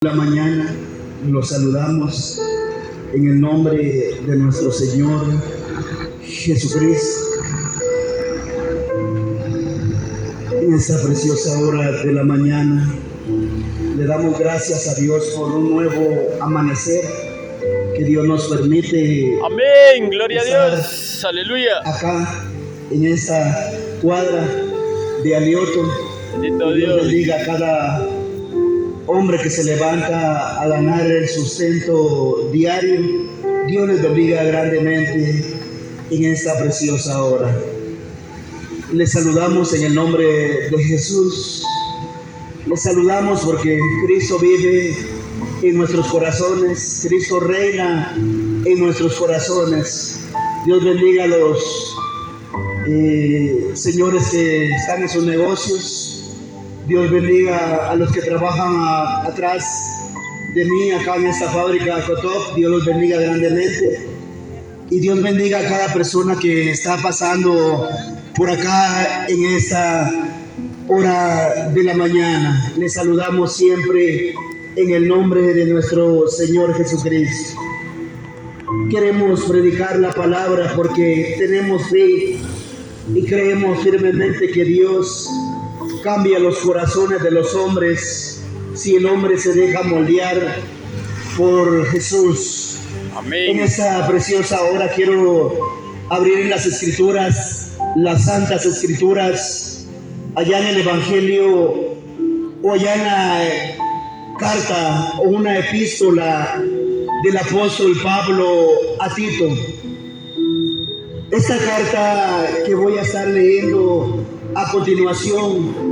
La mañana los saludamos en el nombre de nuestro Señor Jesucristo. En esta preciosa hora de la mañana le damos gracias a Dios por un nuevo amanecer que Dios nos permite. Amén, gloria a Dios, aleluya. Acá en esta cuadra de Alioto. Bendito Dios Dios. bendiga a cada hombre que se levanta a ganar el sustento diario. Dios les bendiga grandemente en esta preciosa hora. Les saludamos en el nombre de Jesús. Les saludamos porque Cristo vive en nuestros corazones. Cristo reina en nuestros corazones. Dios bendiga a los señores que están en sus negocios. Dios bendiga a los que trabajan atrás de mí, acá en esta fábrica Cotop. Dios los bendiga grandemente. Y Dios bendiga a cada persona que está pasando por acá en esta hora de la mañana. Les saludamos siempre en el nombre de nuestro Señor Jesucristo. Queremos predicar la palabra porque tenemos fe y creemos firmemente que Dios cambia los corazones de los hombres si el hombre se deja moldear por Jesús. Amén. En esta preciosa hora quiero abrir en las Escrituras, las Santas Escrituras, allá en el Evangelio o allá en la carta o una epístola del apóstol Pablo a Tito. Esta carta que voy a estar leyendo a continuación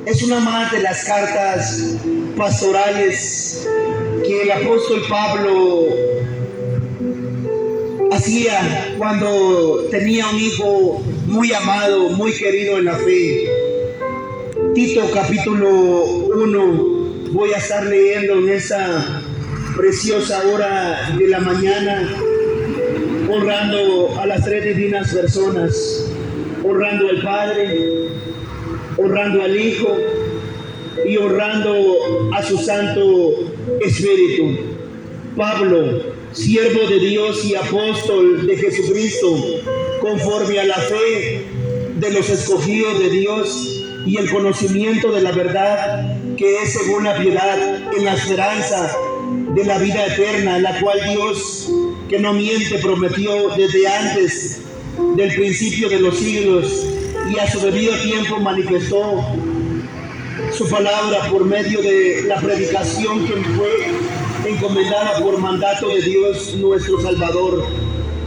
es una más de las cartas pastorales que el apóstol Pablo hacía cuando tenía un hijo muy amado, muy querido en la fe. Tito capítulo 1, voy a estar leyendo en esa preciosa hora de la mañana, honrando a las tres divinas personas, honrando al Padre, honrando al Hijo y honrando a su Santo Espíritu. Pablo, siervo de Dios y apóstol de Jesucristo, conforme a la fe de los escogidos de Dios y el conocimiento de la verdad que es según la piedad, en la esperanza de la vida eterna, la cual Dios, que no miente, prometió desde antes del principio de los siglos, y a su debido tiempo manifestó su palabra por medio de la predicación que fue encomendada por mandato de Dios nuestro Salvador.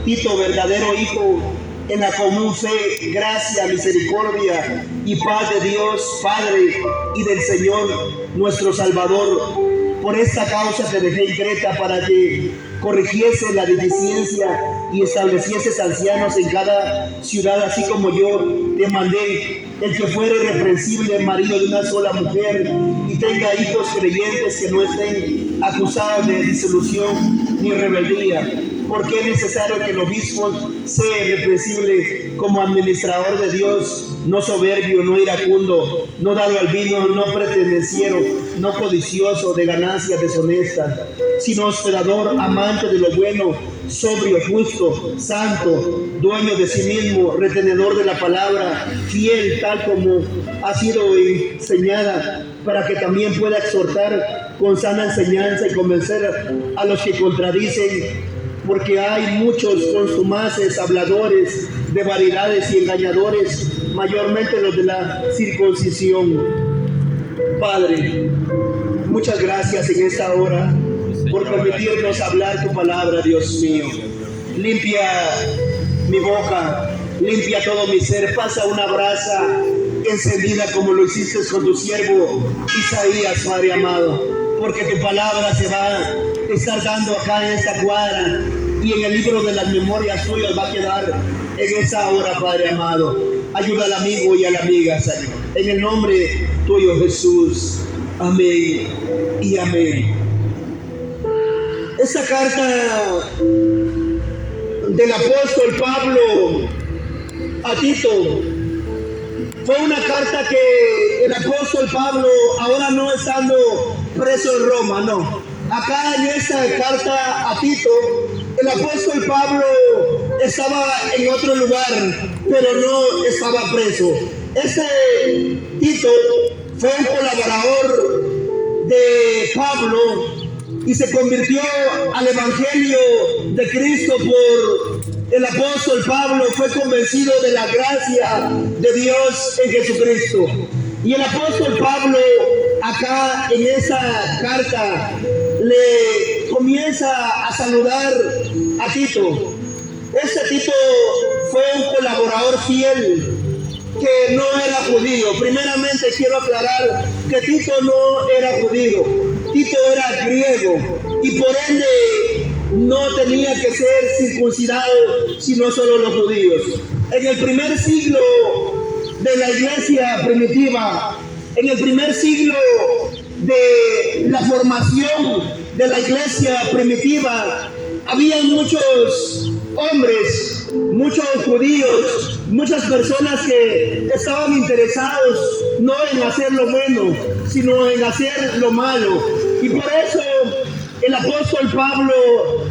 Tito, verdadero hijo, en la común fe, gracia, misericordia y paz de Dios Padre y del Señor nuestro Salvador. Por esta causa te dejé en Creta para que corrigiese la deficiencia y establecieses ancianos en cada ciudad, así como yo te mandé, el que fuere irreprensible, marido de una sola mujer, y tenga hijos creyentes que no estén acusados de disolución ni rebeldía. Porque es necesario que el obispo sea irreprensible como administrador de Dios, no soberbio, no iracundo, no dado al vino, no pretendiero, no codicioso de ganancias deshonestas, sino hospedador, amante de lo bueno, sobrio, justo, santo, dueño de sí mismo, retenedor de la palabra, fiel tal como ha sido enseñada, para que también pueda exhortar con sana enseñanza y convencer a los que contradicen. Porque hay muchos consumaces, habladores de vanidades y engañadores, mayormente los de la circuncisión. Padre, muchas gracias en esta hora por permitirnos hablar tu palabra, Dios mío. Limpia mi boca, limpia todo mi ser, pasa una brasa encendida como lo hiciste con tu siervo Isaías, Padre amado, porque tu palabra se va a estar dando acá en esta cuadra y en el libro de las memorias tuyas va a quedar en esa hora, Padre amado. Ayuda al amigo y a la amiga, Señor, en el nombre tuyo, Jesús. Amén y amén. Esta carta del apóstol Pablo a Tito fue una carta que el apóstol Pablo, ahora no estando preso en Roma, no. Acá en esta carta a Tito, el apóstol Pablo estaba en otro lugar, pero no estaba preso. Este Tito fue un colaborador de Pablo y se convirtió al evangelio de Cristo por el apóstol Pablo. Fue convencido de la gracia de Dios en Jesucristo. Y el apóstol Pablo acá en esa carta le comienza a saludar a Tito. Este Tito fue un colaborador fiel que no era judío. Primeramente quiero aclarar que Tito no era judío, Tito era griego y por ende no tenía que ser circuncidado sino solo los judíos. En el primer siglo de la iglesia primitiva, en el primer siglo de la formación de la iglesia primitiva, había muchos hombres, muchos judíos, muchas personas que estaban interesados no en hacer lo bueno, sino en hacer lo malo. Y por eso el apóstol Pablo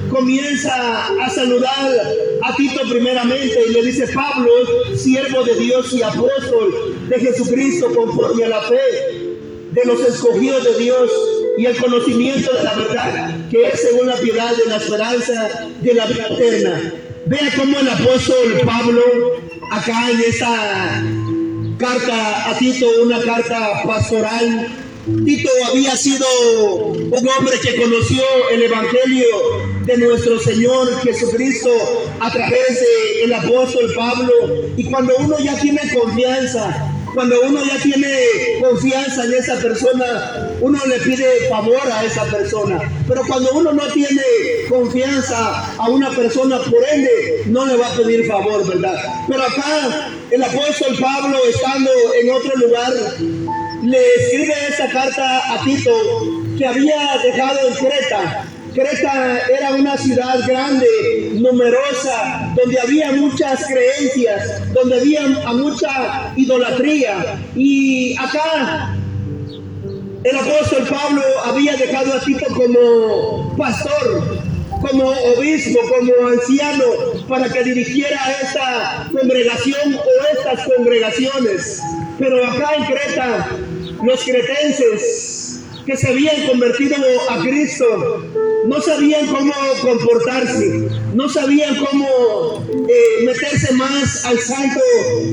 comienza a saludar a Tito primeramente y le dice: Pablo, siervo de Dios y apóstol de Jesucristo, conforme a la fe de los escogidos de Dios y el conocimiento de la verdad, que es según la piedad de la esperanza de la vida eterna. Vea cómo el apóstol Pablo, acá en esta carta a Tito, una carta pastoral, Tito había sido un hombre que conoció el evangelio de nuestro Señor Jesucristo a través del apóstol Pablo. Y cuando uno ya tiene confianza, cuando uno ya tiene confianza en esa persona, uno le pide favor a esa persona. Pero cuando uno no tiene confianza a una persona, por ende, no le va a pedir favor, ¿verdad? Pero acá el apóstol Pablo, estando en otro lugar, le escribe esta carta a Tito que había dejado en Creta. Creta era una ciudad grande, numerosa, donde había muchas creencias, donde había mucha idolatría. Y acá el apóstol Pablo había dejado a Tito como pastor, como obispo, como anciano, para que dirigiera esta congregación o estas congregaciones. Pero acá en Creta, los cretenses que se habían convertido a Cristo no sabían cómo comportarse, no sabían cómo meterse más al santo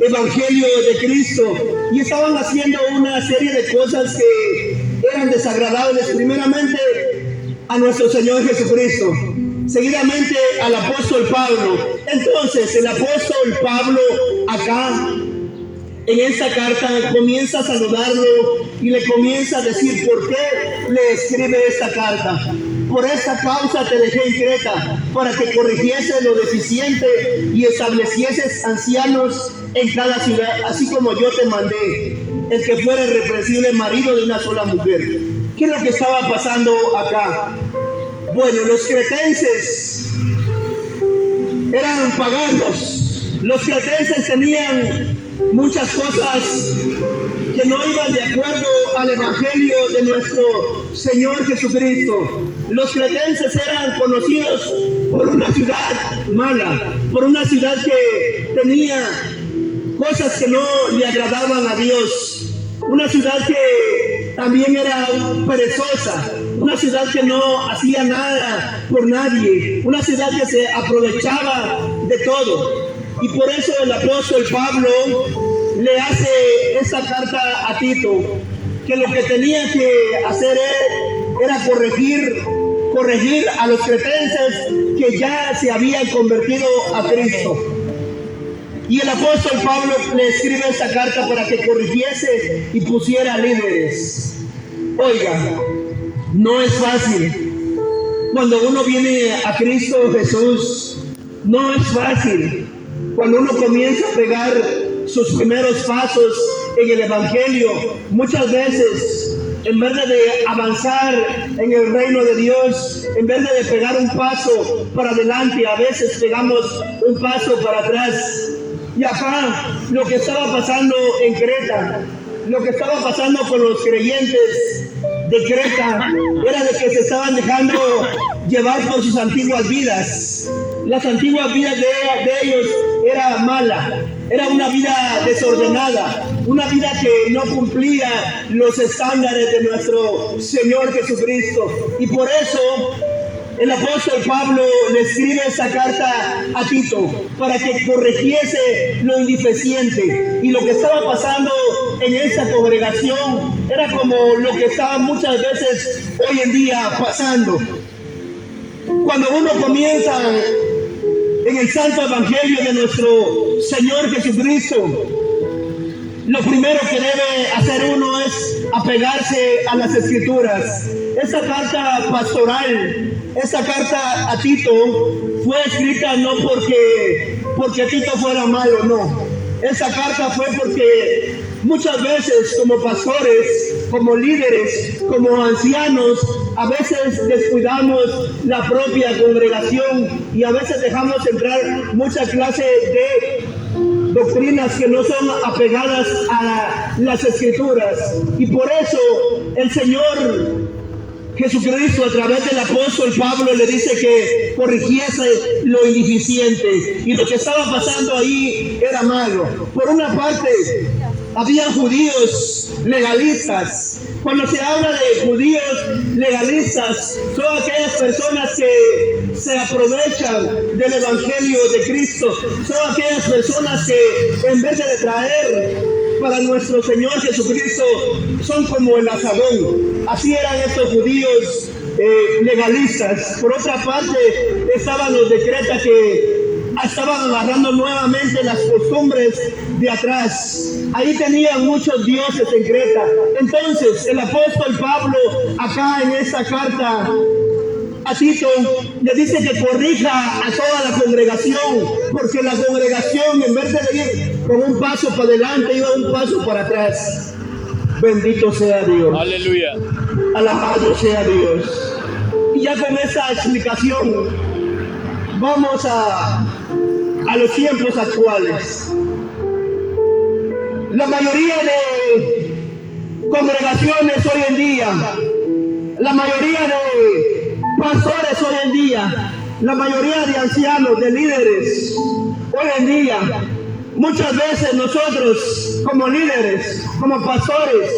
evangelio de Cristo, y estaban haciendo una serie de cosas que eran desagradables primeramente a nuestro Señor Jesucristo, seguidamente al apóstol Pablo. Entonces el apóstol Pablo acá en esta carta comienza a saludarlo y le comienza a decir por qué le escribe esta carta. Por esta causa te dejé en Creta, para que corrigiese lo deficiente y establecieses ancianos en cada ciudad, así como yo te mandé, el que fuera irreprensible marido de una sola mujer. ¿Qué es lo que estaba pasando acá? Bueno, los cretenses eran paganos. Los cretenses tenían muchas cosas que no iban de acuerdo al evangelio de nuestro Señor Jesucristo. Los cretenses eran conocidos por una ciudad mala, por una ciudad que tenía cosas que no le agradaban a Dios, una ciudad que también era perezosa, una ciudad que no hacía nada por nadie, una ciudad que se aprovechaba de todo. Y por eso el apóstol Pablo le hace esta carta a Tito, que lo que tenía que hacer era corregir a los cretenses que ya se habían convertido a Cristo. Y el apóstol Pablo le escribe esta carta para que corrigiese y pusiera líderes. Oiga, no es fácil. Cuando uno viene a Cristo Jesús, no es fácil. Cuando uno comienza a pegar sus primeros pasos en el evangelio, muchas veces, en vez de avanzar en el reino de Dios, en vez de pegar un paso para adelante, a veces pegamos un paso para atrás. Y acá, lo que estaba pasando en Creta, lo que estaba pasando con los creyentes de Creta era de que se estaban dejando llevar por sus antiguas vidas. Las antiguas vidas de ellos era mala, era una vida desordenada, una vida que no cumplía los estándares de nuestro Señor Jesucristo. Y por eso el apóstol Pablo le escribe esta carta a Tito para que corrigiese lo indeficiente. Y lo que estaba pasando en esa congregación era como lo que estaba muchas veces hoy en día pasando. Cuando uno comienza en el santo evangelio de nuestro Señor Jesucristo, lo primero que debe hacer uno es apegarse a las Escrituras. Esta carta pastoral, esta carta a Tito, fue escrita no porque Tito fuera malo, no. Esta carta fue porque muchas veces como pastores, como líderes, como ancianos, a veces descuidamos la propia congregación y a veces dejamos entrar mucha clase de doctrinas que no son apegadas a las Escrituras. Y por eso el Señor Jesucristo, a través del apóstol Pablo, le dice que corrigiese lo ineficiente. Y lo que estaba pasando ahí era malo. Por una parte, había judíos legalistas. Cuando se habla de judíos legalistas, son aquellas personas que se aprovechan del evangelio de Cristo. Son aquellas personas que en vez de traer para nuestro Señor Jesucristo, son como el asadón. Así eran estos judíos legalistas. Por otra parte, estaban los de Creta que estaban agarrando nuevamente las costumbres de atrás. Ahí tenían muchos dioses en Creta. Entonces, el apóstol Pablo, acá en esta carta a Tito, le dice que corrija a toda la congregación, porque la congregación, en vez de ir con un paso para adelante, iba un paso para atrás. Bendito sea Dios. Aleluya. Alabado sea Dios. Y ya con esta explicación, vamos a los tiempos actuales. La mayoría de congregaciones hoy en día, la mayoría de pastores hoy en día, la mayoría de ancianos, de líderes hoy en día, muchas veces nosotros como líderes, como pastores,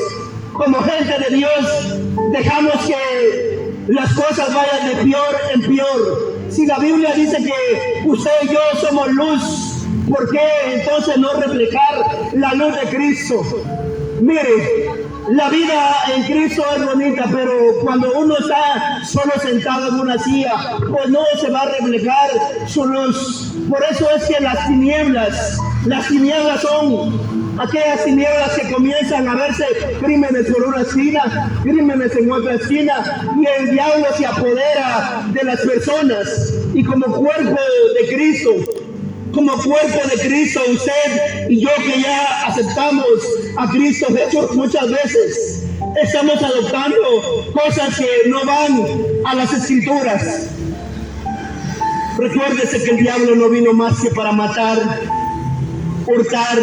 como gente de Dios, dejamos que las cosas vayan de peor en peor. Si la Biblia dice que usted y yo somos luz, ¿por qué entonces no reflejar la luz de Cristo? Mire, la vida en Cristo es bonita, pero cuando uno está solo sentado en una silla, pues no se va a reflejar su luz. Por eso es que las tinieblas son aquellas tinieblas que comienzan a verse crímenes por una esquina, crímenes en otra esquina, y el diablo se apodera de las personas. Y como cuerpo de Cristo, usted y yo que ya aceptamos a Cristo Jesús, muchas veces estamos adoptando cosas que no van a las Escrituras. Recuérdese que el diablo no vino más que para matar, hurtar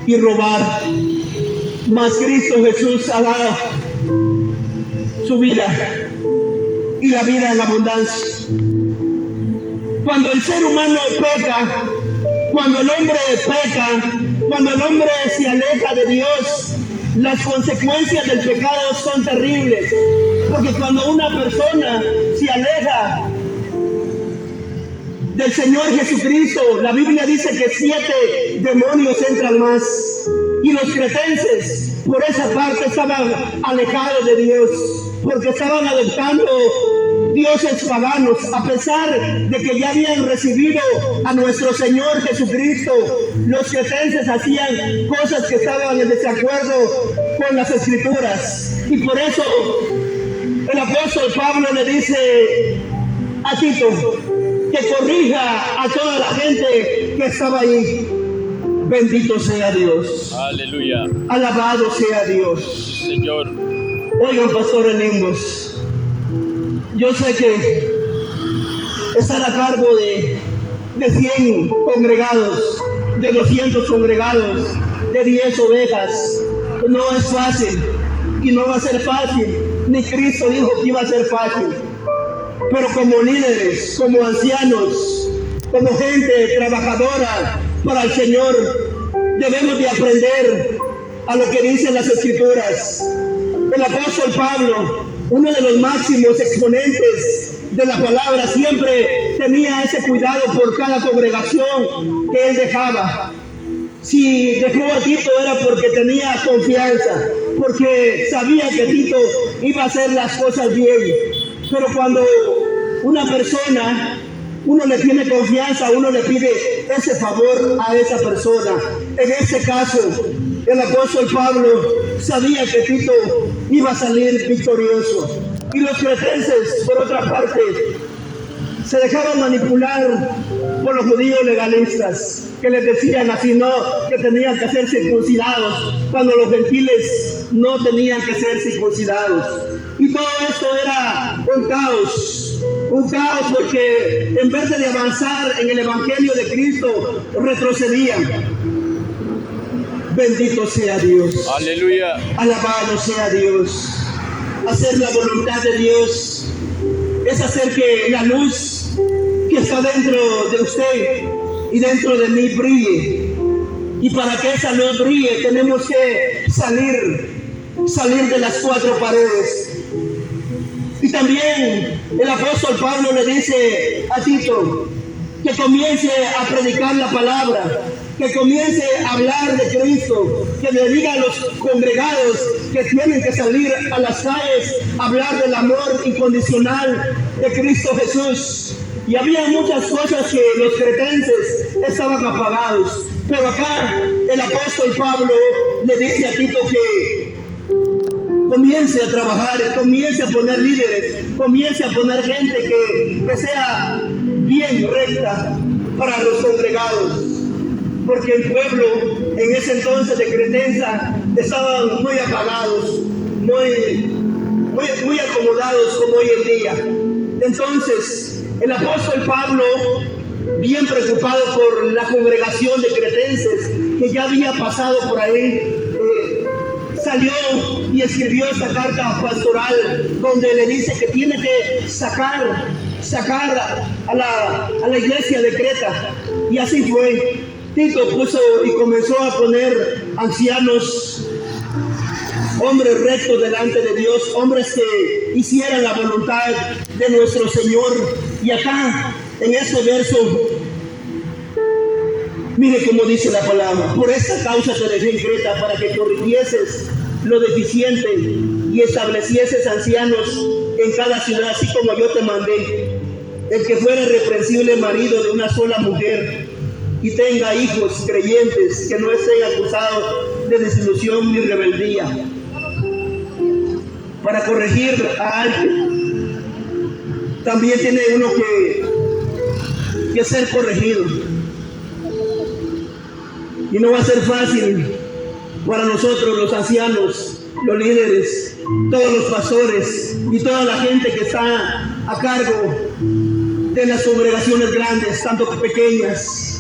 y robar. Mas Cristo Jesús ha dado su vida y la vida en abundancia. Cuando el ser humano peca, cuando el hombre peca, cuando el hombre se aleja de Dios, las consecuencias del pecado son terribles. Porque cuando una persona se aleja del Señor Jesucristo, la Biblia dice que 7 demonios entran más. Y los cretenses, por esa parte, estaban alejados de Dios, porque estaban adoptando dioses paganos, a pesar de que ya habían recibido a nuestro Señor Jesucristo. Los cretenses hacían cosas que estaban en desacuerdo con las Escrituras. Y por eso el apóstol Pablo le dice a Tito que corrija a toda la gente que estaba ahí. Bendito sea Dios. Aleluya. Alabado sea Dios. Sí, Señor. Oigan, pastores lindos, yo sé que estar a cargo de 100 congregados, de 200 congregados, de 10 ovejas, no es fácil y no va a ser fácil. ni Cristo dijo que iba a ser fácil. Pero como líderes, como ancianos, como gente trabajadora para el Señor, debemos de aprender a lo que dicen las Escrituras. El apóstol Pablo, uno de los máximos exponentes de la palabra, siempre tenía ese cuidado por cada congregación que él dejaba. Si dejó a Tito era porque tenía confianza, porque sabía que Tito iba a hacer las cosas bien. Pero cuando una persona, uno le tiene confianza, uno le pide ese favor a esa persona. En este caso, el apóstol Pablo sabía que Tito iba a salir victorioso. Y los cretenses, por otra parte, se dejaban manipular por los judíos legalistas, que les decían así, no, que tenían que ser circuncidados, cuando los gentiles no tenían que ser circuncidados. Y todo esto era un caos porque en vez de avanzar en el Evangelio de Cristo, retrocedían. Bendito sea Dios. Aleluya. Alabado sea Dios. Hacer la voluntad de Dios es hacer que la luz que está dentro de usted y dentro de mí brille. Y para que esa luz brille tenemos que salir de las cuatro paredes. Y también el apóstol Pablo le dice a Tito que comience a predicar la palabra, que comience a hablar de Cristo, que le diga a los congregados que tienen que salir a las calles a hablar del amor incondicional de Cristo Jesús. Y había muchas cosas que los cretenses estaban apagados, pero acá el apóstol Pablo le dice a Tito que comience a trabajar, comience a poner líderes, comience a poner gente que sea bien recta para los congregados. Porque el pueblo en ese entonces de Cretensa estaban muy apagados, muy acomodados como hoy en día. Entonces, el apóstol Pablo, bien preocupado por la congregación de cretenses que ya había pasado por ahí, salió y escribió esta carta pastoral donde le dice que tiene que sacar a la iglesia de Creta. Y así fue. Tito puso y comenzó a poner ancianos, hombres rectos delante de Dios, hombres que hicieran la voluntad de nuestro Señor. Y acá, en este verso, mire cómo dice la palabra: por esta causa te dejé en Creta, para que corrigieses lo deficiente y establecieses ancianos en cada ciudad, así como yo te mandé. El que fuera irreprensible marido de una sola mujer y tenga hijos creyentes, que no estén acusados de desilusión ni rebeldía. Para corregir a alguien, también tiene uno que ser corregido. Y no va a ser fácil para nosotros, los ancianos, los líderes, todos los pastores y toda la gente que está a cargo de las congregaciones grandes, tanto que pequeñas.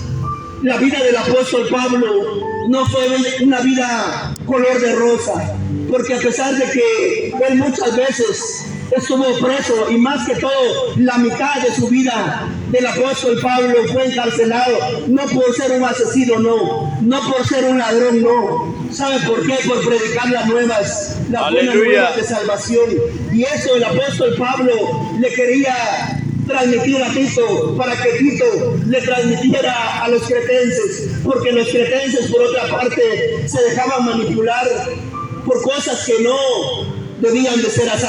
La vida del apóstol Pablo no fue una vida color de rosa, porque a pesar de que él muchas veces estuvo preso, y más que todo la mitad de su vida del apóstol Pablo fue encarcelado, no por ser un asesino, no por ser un ladrón, no. ¿Sabe por qué? Por predicar las buenas nuevas de salvación. Y eso el apóstol Pablo le quería transmitir a Tito, para que Tito le transmitiera a los cretenses, porque los cretenses, por otra parte, se dejaban manipular por cosas que no debían de ser así.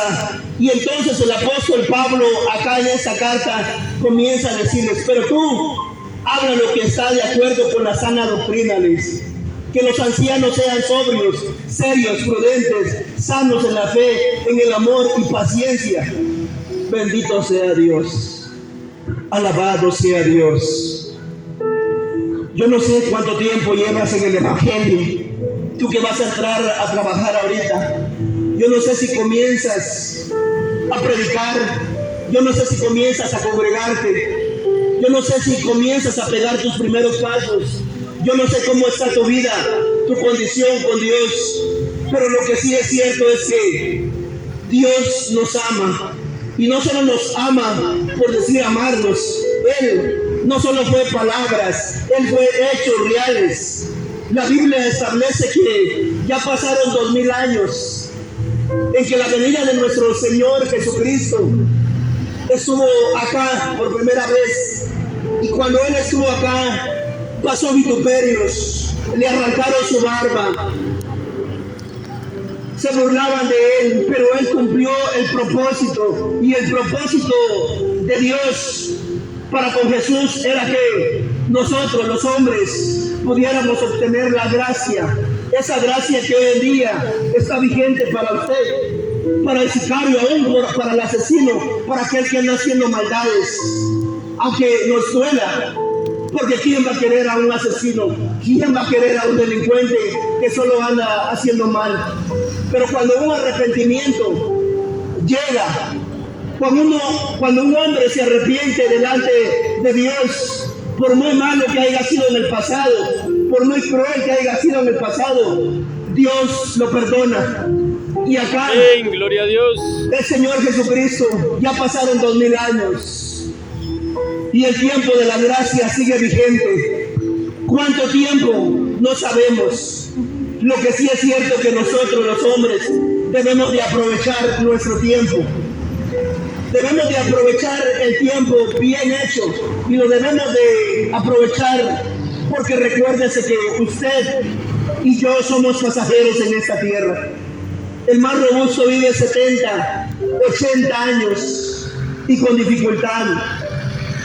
Y entonces el apóstol Pablo, acá en esta carta, comienza a decirles: pero tú habla lo que está de acuerdo con la sana doctrina, les. Que los ancianos sean sobrios, serios, prudentes, sanos en la fe, en el amor y paciencia. Bendito sea Dios. Alabado sea Dios. Yo no sé cuánto tiempo llevas en el Evangelio. Tú que vas a entrar a trabajar ahorita. Yo no sé si comienzas a predicar. Yo no sé si comienzas a congregarte. Yo no sé si comienzas a pegar tus primeros pasos. Yo no sé cómo está tu vida, tu condición con Dios. Pero lo que sí es cierto es que Dios nos ama. Y no solo nos ama por decir amarnos. Él no solo fue palabras, Él fue hechos reales. La Biblia establece que ya pasaron 2000 años en que la venida de nuestro Señor Jesucristo estuvo acá por primera vez. Y cuando Él estuvo acá, pasó vituperios, le arrancaron su barba, se burlaban de Él, pero Él cumplió el propósito. Y el propósito de Dios para con Jesús era que nosotros, los hombres, pudiéramos obtener la gracia. Esa gracia que hoy en día está vigente para usted, para el sicario, aún para el asesino, para aquel que anda haciendo maldades. Aunque nos duela, porque ¿quién va a querer a un asesino? ¿Quién va a querer a un delincuente que solo anda haciendo mal? Pero cuando un arrepentimiento llega, cuando un hombre se arrepiente delante de Dios, por muy malo que haya sido en el pasado, por muy cruel que haya sido en el pasado, Dios lo perdona. Y acá, Amén, gloria a Dios. el Señor Jesucristo, ya pasaron 2000 años. Y el tiempo de la gracia sigue vigente. ¿Cuánto tiempo? No sabemos. Lo que sí es cierto que nosotros los hombres debemos de aprovechar nuestro tiempo. Debemos de aprovechar el tiempo bien hecho. Y lo debemos de aprovechar porque recuérdese que usted y yo somos pasajeros en esta tierra. El más robusto vive 70, 80 años y con dificultad.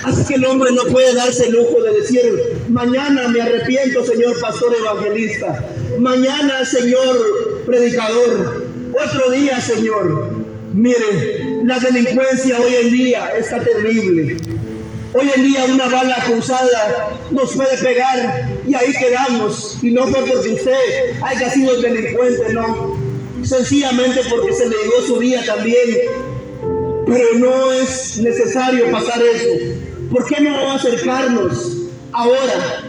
Así que el hombre no puede darse el lujo de decir, mañana me arrepiento, señor pastor evangelista. Mañana, señor predicador. Otro día, señor. Mire, la delincuencia hoy en día está terrible. Hoy en día una bala cruzada nos puede pegar y ahí quedamos. Y no fue porque usted haya sido delincuente, no. Sencillamente porque se le llegó su día también. Pero no es necesario pasar eso. ¿Por qué no acercarnos ahora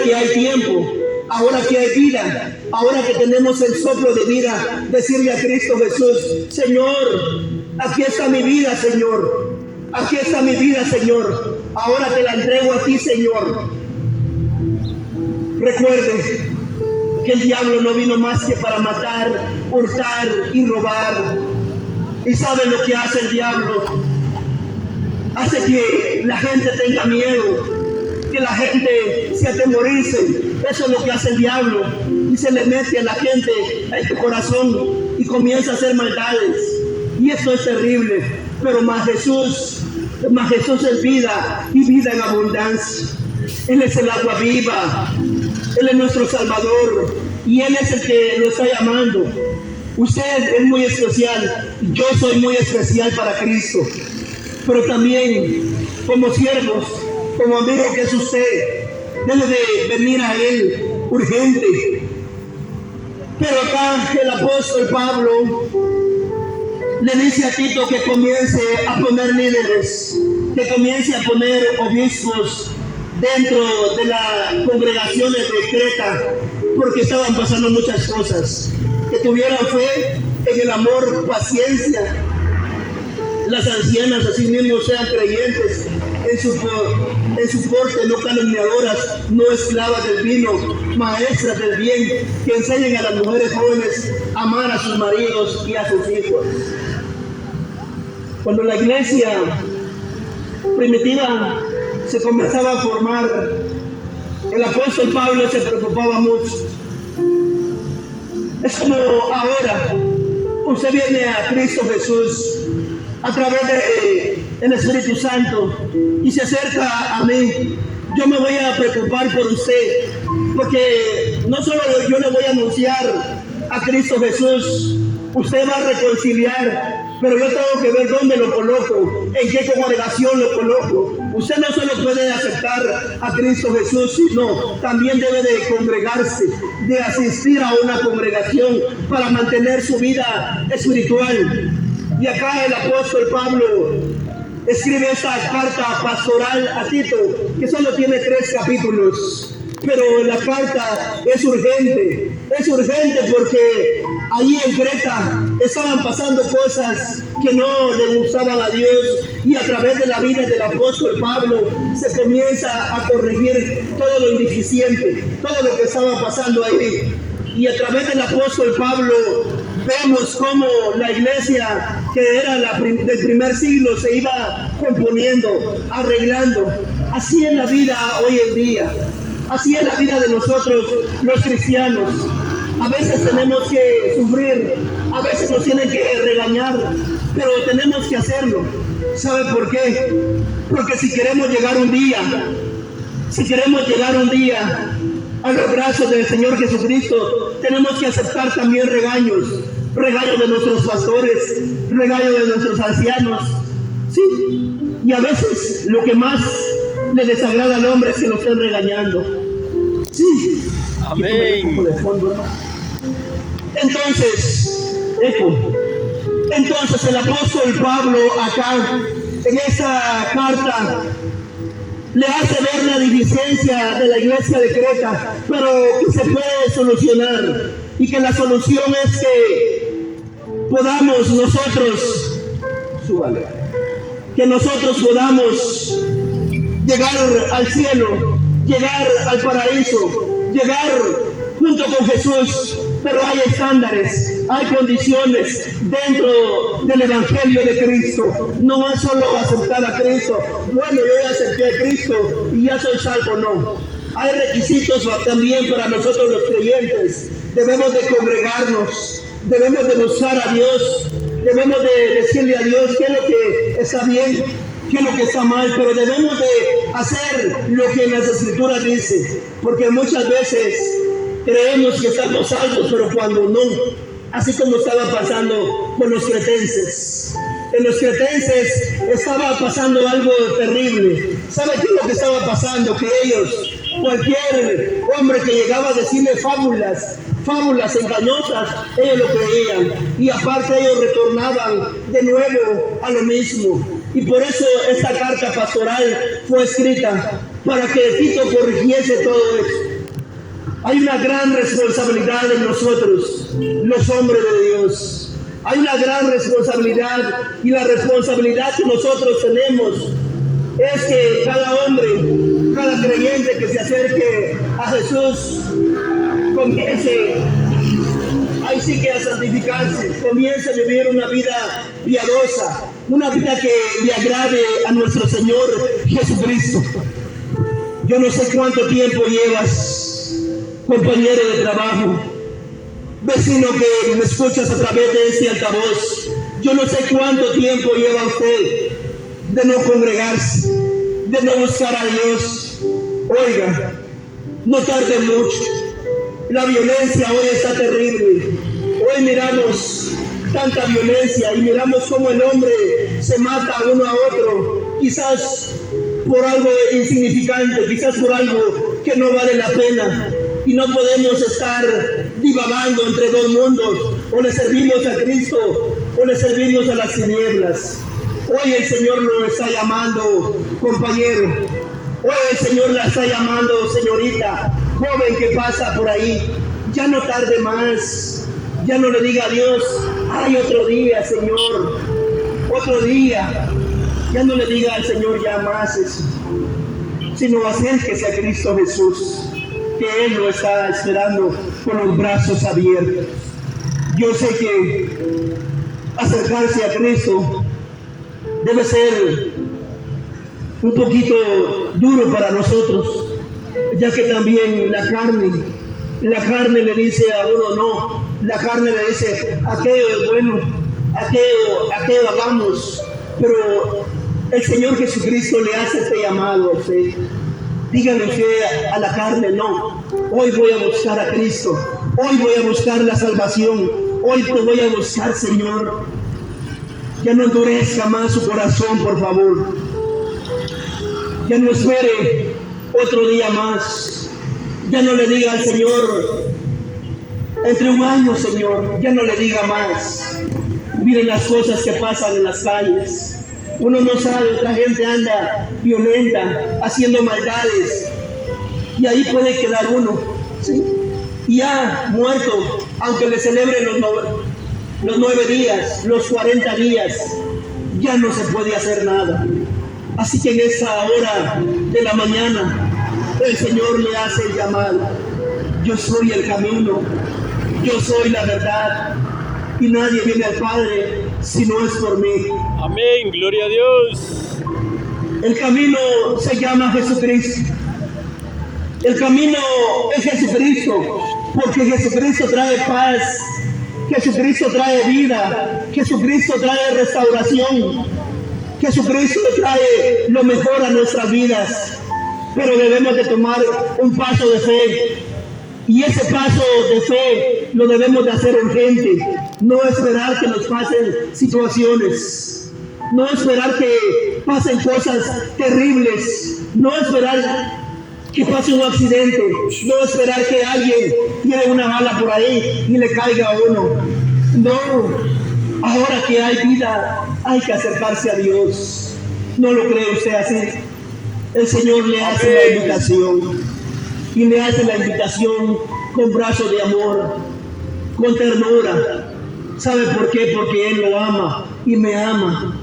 que hay tiempo, ahora que hay vida, ahora que tenemos el soplo de vida, decirle a Cristo Jesús, Señor, aquí está mi vida, Señor, aquí está mi vida, Señor, ahora te la entrego a ti, Señor. Recuerde que el diablo no vino más que para matar, hurtar y robar. ¿Y saben lo que hace el diablo? Hace que la gente tenga miedo, que la gente se atemorice. Eso es lo que hace el diablo. Y se le mete a la gente a este corazón y comienza a hacer maldades. Y esto es terrible. Pero más Jesús es vida y vida en abundancia. Él es el agua viva. Él es nuestro Salvador. Y Él es el que lo está llamando. Usted es muy especial. Yo soy muy especial para Cristo. Pero también, como siervos, como amigo que es usted, debe de venir a Él urgente. Pero acá el apóstol Pablo le dice a Tito que comience a poner líderes, que comience a poner obispos dentro de las congregaciones de Creta, porque estaban pasando muchas cosas. Que tuvieran fe en el amor, paciencia. Las ancianas así mismo sean creyentes en su porte, no calumniadoras, no esclavas del vino, maestras del bien, que enseñen a las mujeres jóvenes a amar a sus maridos y a sus hijos. Cuando la iglesia primitiva se comenzaba a formar, el apóstol Pablo se preocupaba mucho. Es como ahora, usted viene a Cristo Jesús a través del Espíritu Santo y se acerca a mí. Yo me voy a preocupar por usted, porque no solo yo le voy a anunciar a Cristo Jesús, usted va a reconciliar, pero yo tengo que ver dónde lo coloco, en qué congregación lo coloco. Usted no solo puede aceptar a Cristo Jesús, sino también debe de congregarse, de asistir a una congregación para mantener su vida espiritual. Y acá el apóstol Pablo escribe esta carta pastoral a Tito, que solo tiene 3 capítulos. Pero la carta es urgente porque ahí en Creta estaban pasando cosas que no le gustaban a Dios, y a través de la vida del apóstol Pablo se comienza a corregir todo lo indeficiente, todo lo que estaba pasando ahí. Y a través del apóstol Pablo vemos cómo la iglesia que era del primer siglo se iba componiendo, arreglando. Así es la vida hoy en día, así es la vida de nosotros los cristianos. A veces tenemos que sufrir, a veces nos tienen que regañar, pero tenemos que hacerlo. ¿Sabe por qué? Porque si queremos llegar un día a los brazos del Señor Jesucristo, tenemos que aceptar también regaños de nuestros pastores, regaños de nuestros ancianos. Sí, y a veces lo que más le desagrada al hombre es que lo estén regañando. Sí. Amén. Entonces el apóstol Pablo acá, en esa carta, le hace ver la deficiencia de la iglesia de Creta, pero que se puede solucionar, y que la solución es que podamos nosotros, podamos llegar al cielo, llegar al paraíso, llegar junto con Jesús. Pero hay estándares, hay condiciones dentro del Evangelio de Cristo. No es solo aceptar a Cristo. Bueno, yo ya acepté a Cristo y ya soy salvo, no. Hay requisitos también para nosotros los creyentes. Debemos de congregarnos, debemos de buscar a Dios, debemos de decirle a Dios qué es lo que está bien, qué es lo que está mal, pero debemos de hacer lo que en las Escrituras dice, porque muchas veces creemos que estamos salvos, pero cuando no, así como estaba pasando con los cretenses. En los cretenses estaba pasando algo terrible. ¿Sabe qué es lo que estaba pasando? Que ellos, cualquier hombre que llegaba a decirle fábulas engañosas, ellos lo creían. Y aparte ellos retornaban de nuevo a lo mismo. Y por eso esta carta pastoral fue escrita, para que Tito corrigiese todo eso. Hay una gran responsabilidad en nosotros, los hombres de Dios. Hay una gran responsabilidad, y la responsabilidad que nosotros tenemos es que cada hombre, cada creyente que se acerque a Jesús, comience, ahí sí que a santificarse, comience a vivir una vida piadosa, una vida que le agrade a nuestro Señor Jesucristo. Yo no sé cuánto tiempo llevas, compañero de trabajo, vecino que me escuchas a través de este altavoz, yo no sé cuánto tiempo lleva usted de no congregarse, de no buscar a Dios. Oiga, no tarde mucho. La violencia hoy está terrible. Hoy miramos tanta violencia y miramos cómo el hombre se mata uno a otro, quizás por algo insignificante, quizás por algo que no vale la pena. Y no podemos estar divagando entre dos mundos. O le servimos a Cristo o le servimos a las tinieblas. Hoy el Señor lo está llamando, compañero. Hoy el Señor la está llamando, señorita, joven que pasa por ahí. Ya no tarde más. Ya no le diga a Dios, hay otro día, Señor, otro día. Ya no le diga al Señor ya más eso, sino acérquese a Cristo Jesús, que Él lo está esperando con los brazos abiertos. Yo sé que acercarse a Cristo debe ser un poquito duro para nosotros, ya que también la carne le dice a uno no, la carne le dice aquello es bueno, aquello hagamos, pero el Señor Jesucristo le hace este llamado a usted. Dígale usted a la carne, no, hoy voy a buscar a Cristo, hoy voy a buscar la salvación, hoy te voy a buscar, Señor. Ya no endurezca más su corazón, por favor. Ya no espere otro día más. Ya no le diga al Señor, entre un año, Señor, ya no le diga más. Miren las cosas que pasan en las calles. Uno no sabe, la gente anda violenta, haciendo maldades, y ahí puede quedar uno, ¿sí? ya muerto, aunque le celebren los 9 días, los 40 días, ya no se puede hacer nada. Así que en esa hora de la mañana, el Señor le hace el llamado. Yo soy el camino, yo soy la verdad, y nadie viene al Padre si no es por mí. Amén, gloria a Dios. El camino se llama Jesucristo. El camino es Jesucristo, porque Jesucristo trae paz, Jesucristo trae vida, Jesucristo trae restauración, Jesucristo trae lo mejor a nuestras vidas. Pero debemos de tomar un paso de fe, y ese paso de fe lo debemos de hacer urgente, no esperar que nos pasen situaciones, no esperar que pasen cosas terribles, no esperar que pase un accidente, no esperar que alguien tire una bala por ahí y le caiga a uno. No, ahora que hay vida, hay que acercarse a Dios. ¿No lo cree usted así? El Señor le hace la invitación, y le hace la invitación con brazos de amor, con ternura. ¿Sabe por qué? Porque Él lo ama y me ama.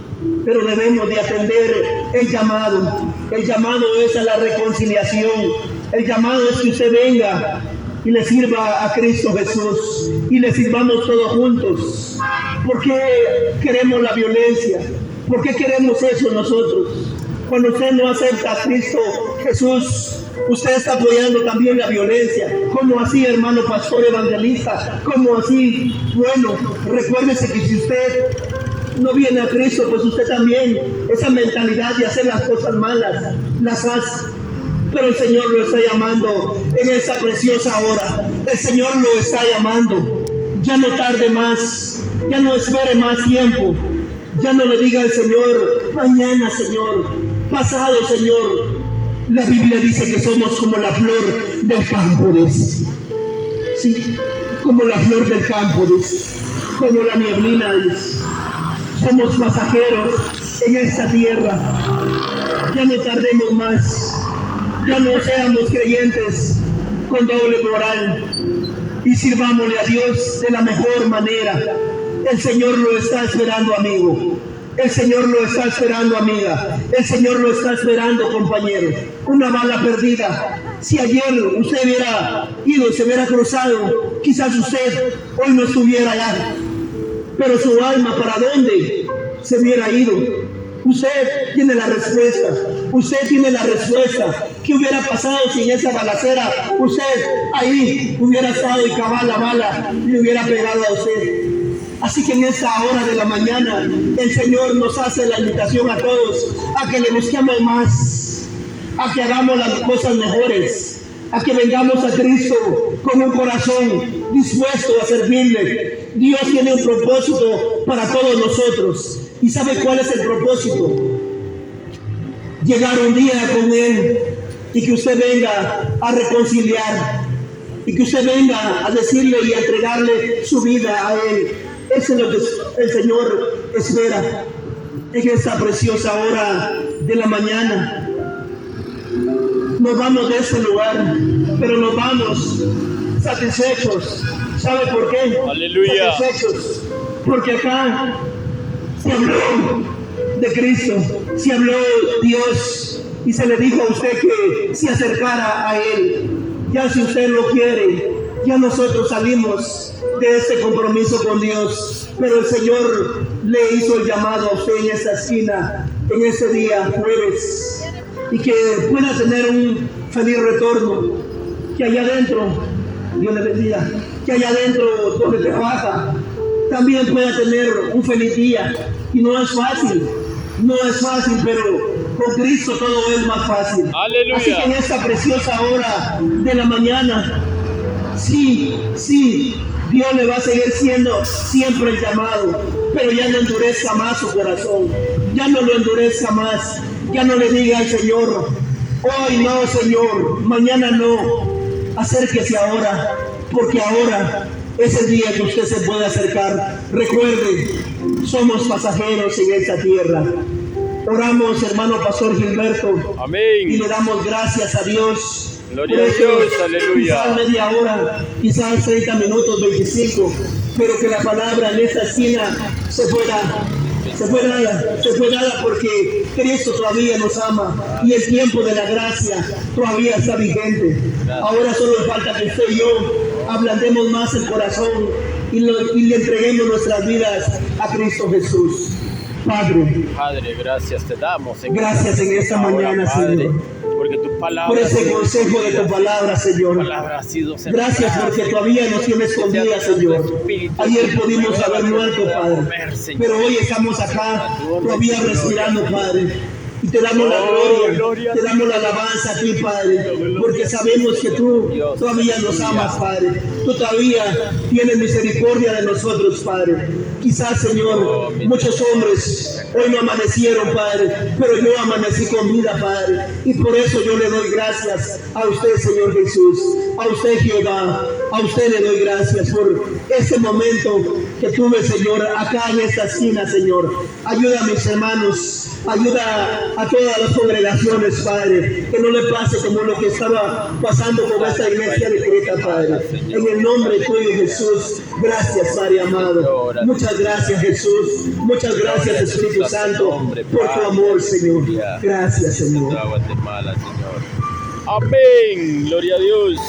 Pero debemos de atender el llamado. El llamado es a la reconciliación. El llamado es que usted venga y le sirva a Cristo Jesús y le sirvamos todos juntos. ¿Por qué queremos la violencia? ¿Por qué queremos eso nosotros? Cuando usted no acepta a Cristo Jesús, usted está apoyando también la violencia. ¿Cómo así, hermano pastor evangelista? ¿Cómo así? Bueno, recuérdese que si usted no viene a Cristo, pues usted también, esa mentalidad de hacer las cosas malas, las hace. Pero el Señor lo está llamando en esta preciosa hora. El Señor lo está llamando. Ya no tarde más, ya no espere más tiempo. Ya no le diga al Señor, mañana Señor, pasado Señor. La Biblia dice que somos como la flor del campo, dice. Sí, como la flor del campo, dice. Como la nieblina, dice. Somos pasajeros en esta tierra. Ya no tardemos más. Ya no seamos creyentes con doble moral. Y sirvámosle a Dios de la mejor manera. El Señor lo está esperando, amigo. El Señor lo está esperando, amiga. El Señor lo está esperando, compañero. Una bala perdida. Si ayer usted hubiera ido, se hubiera cruzado, quizás usted hoy no estuviera allá. Pero su alma, ¿para dónde se hubiera ido? Usted tiene la respuesta. Usted tiene la respuesta. ¿Qué hubiera pasado si en esa balacera usted ahí hubiera estado y cabal la bala le hubiera pegado a usted? Así que en esta hora de la mañana el Señor nos hace la invitación a todos a que le busquemos más, a que hagamos las cosas mejores, a que vengamos a Cristo con un corazón dispuesto a servirle. Dios tiene un propósito para todos nosotros. ¿Y sabe cuál es el propósito? Llegar un día con Él y que usted venga a reconciliar y que usted venga a decirle y a entregarle su vida a Él. Eso es lo que el Señor espera en esta preciosa hora de la mañana. Nos vamos de este lugar, pero nos vamos satisfechos. ¿Sabe por qué? Aleluya. Satisfechos. Porque acá se habló de Cristo, se habló de Dios y se le dijo a usted que se acercara a Él. Ya si usted lo quiere, ya nosotros salimos de este compromiso con Dios, pero el Señor le hizo el llamado a usted en esta esquina, en este día jueves, y que pueda tener un feliz retorno, que allá adentro, Dios le bendiga, que allá adentro donde trabaja, también pueda tener un feliz día. Y no es fácil, pero con Cristo todo es más fácil. Aleluya. Así que en esta preciosa hora de la mañana, sí, Dios le va a seguir siendo siempre el llamado, pero ya no endurezca más su corazón, ya no lo endurezca más, ya no le diga al Señor, hoy no Señor, mañana no, acérquese ahora, porque ahora es el día que usted se puede acercar. Recuerde, somos pasajeros en esta tierra. Oramos, hermano pastor Gilberto. Amén. Y le damos gracias a Dios Gloria Por a eso, Dios, aleluya. Quizás media hora, quizás 30 minutos, 25, pero que la palabra en esta esquina se fue dada porque Cristo todavía nos ama y el tiempo de la gracia todavía está vigente. Ahora solo falta que usted y yo ablandemos más el corazón y le entreguemos nuestras vidas a Cristo Jesús. Padre, Padre, gracias te damos. gracias en esta hora, mañana, Padre, Señor, porque tu palabra por ha ese sido consejo de tu cumplida. palabra, Señor. Tu palabra ha sido Gracias sembrada. porque todavía nos tienes con vida, Señor. Ayer pudimos haber muerto, Padre, pero hoy estamos acá todavía respirando, Padre. Y te damos la gloria, te damos la alabanza a ti, Padre, porque sabemos que tú todavía nos amas, Padre. Tú todavía tienes misericordia de nosotros, Padre. Quizás, Señor, muchos hombres hoy no amanecieron, Padre, pero yo amanecí con vida, Padre. Y por eso yo le doy gracias a usted, Señor Jesús, a usted, Jehová, a usted le doy gracias por este momento que tuve, Señor, acá en esta esquina, Señor. Ayuda a mis hermanos, ayuda a todas las congregaciones, Padre, que no le pase como lo que estaba pasando con esta iglesia de Creta, Padre. En el nombre tuyo, Jesús, gracias, Padre amado. Muchas gracias, Jesús. Muchas gracias, Espíritu Santo, por tu amor, Señor. Gracias, Señor. Amén. Gloria a Dios.